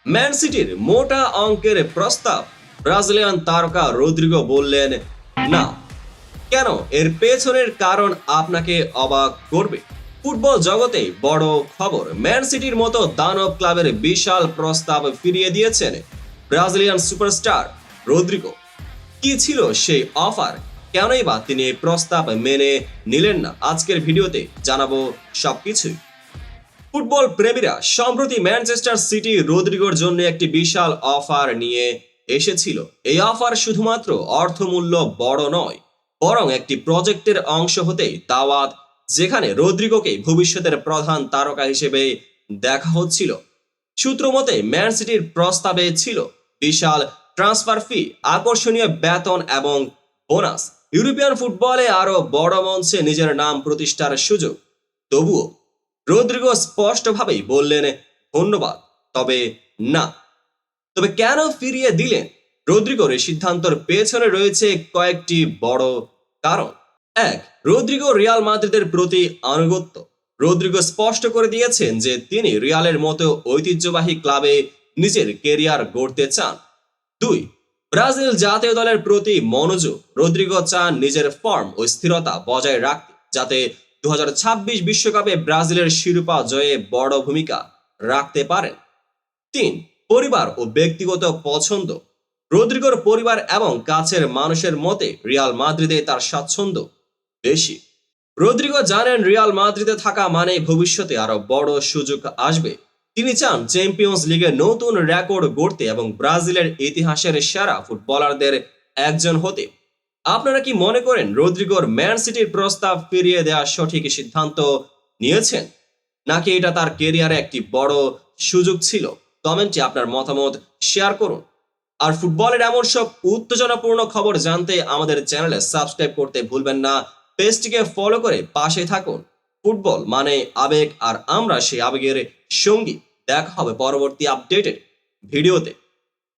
Man সিটির মোটা অঙ্কের প্রস্তাব, ব্রাজিলিয়ান তারকা রদ্রিগো বললেন না। কেন? এর পেছনের কারণ আপনাকে অবাক করবে। ফুটবল জগতে বড় খবর, ম্যান সিটির মতো দানব ক্লাবের বিশাল প্রস্তাব ফিরিয়ে দিয়েছেন ব্রাজিলিয়ান সুপারস্টার রদ্রিগো। কি ছিল সেই অফার? কেনই বা তিনি এই প্রস্তাব মেনে নিলেন না? আজকের ভিডিওতে জানাবো সবকিছুই। ফুটবল প্রেমীরা, সম্প্রতি ম্যানচেস্টার সিটি রদ্রিগোর জন্য একটি বিশাল অফার নিয়ে এসেছিল। এই অফার শুধুমাত্র অর্থমূল্য বড় নয়, বরং একটি প্রজেক্টের অংশ হতেই দাওয়াত, যেখানে রদ্রিগোকে ভবিষ্যতের প্রধান তারকা হিসেবে দেখা হচ্ছিল। সূত্র মতে ম্যান সিটির প্রস্তাবে ছিল বিশাল ট্রান্সফার ফি, আকর্ষণীয় বেতন এবং বোনাস, ইউরোপিয়ান ফুটবলে আরো বড় মঞ্চে নিজের নাম প্রতিষ্ঠার সুযোগ। তবুও রদ্রিগো স্পষ্টভাবেই বললেন ধন্যবাদ, তবে না। তবে কেন ফিরিয়ে দিলেন? রদ্রিগোর এই সিদ্ধান্তের পেছনে রয়েছে কয়েকটি বড় কারণ। এক, রদ্রিগো রিয়াল মাদ্রিদের প্রতি আনুগত্য। রদ্রিগো স্পষ্ট করে দিয়েছেন যে তিনি রিয়ালের মতো ঐতিহ্যবাহী ক্লাবে নিজের কেরিয়ার গড়তে চান। দুই, ব্রাজিল জাতীয় দলের প্রতি মনোযোগ। রদ্রিগো চান নিজের ফর্ম ও স্থিরতা বজায় রাখতে, যাতে 2026 বিশ্বকাপে ব্রাজিলের শিরোপা জয়ে বড় ভূমিকা রাখতে পারেন। তিন, পরিবার ও ব্যক্তিগত পছন্দ। রদ্রিগোর পরিবার এবং কাছের মানুষের মতে রিয়াল মাদ্রিদে তার স্বাচ্ছন্দ্য বেশি। রদ্রিগো জানেন রিয়াল মাদ্রিদে থাকা মানে ভবিষ্যতে আরো বড় সুযোগ আসবে। তিনি চান চ্যাম্পিয়ন্স লিগে নতুন রেকর্ড গড়তে এবং ব্রাজিলের ইতিহাসের সেরা ফুটবলারদের একজন হতে। আপনারা কি মনে করেন রদ্রিগোর ম্যান সিটির প্রস্তাব ফিরিয়ে দেওয়ার সঠিক সিদ্ধান্ত নিয়েছেন, নাকি এটা তার কেরিয়ারে একটি বড় সুযোগ ছিল? কমেন্টে আপনার মতামত শেয়ার করুন। আর ফুটবলের এমন সব উত্তেজনাপূর্ণ খবর জানতে আমাদের চ্যানেলে সাবস্ক্রাইব করতে ভুলবেন না। পেজটিকে ফলো করে পাশে থাকুন। ফুটবল মানে আবেগ, আর আমরা সেই আবেগের সঙ্গী। দেখা হবে পরবর্তী আপডেটেড ভিডিওতে।